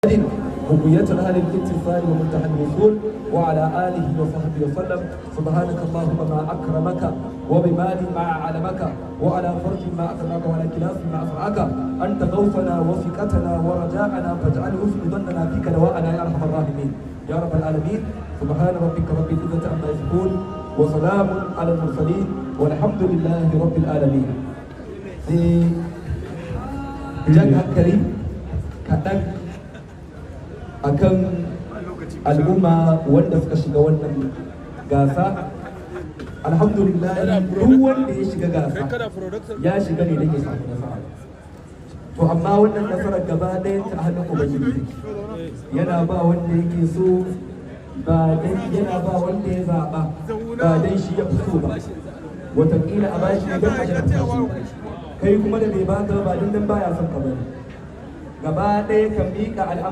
بقية أهل الاتصال ومنتهى الوصول وعلى آله وصحبه وسلم. سبحانك اللهم ما أكرمك وبمال ما علمك وعلى فرج ما أكرمك وعلى كلاف ما أفرعك. أنت غوثنا وثقتنا ورجاءنا فاجعل حسن ظننا فيك دواءنا يا أرحم الراحمين يا رب العالمين. سبحان ربك رب العزة عما يصفون وسلام على المرسلين والحمد لله رب العالمين. jan hankali kaɗan akan al'umma wanda suka shiga wannan gasa. Alhamdulillah duk wanda ya shiga gasa ya shiga ne da ke samu nasara, to amma wannan nasarar gaba ɗaya ta hannun ubangiji yana ba wanda yake so, ba dan yana ba wanda ya zaɓa, ba dan shi ya fi so ba, wataƙila a bashi ne don a jarabta shi, kai kuma da bai baka ba dan baya son ka bane. Gaba ɗaya ka miƙa al'amari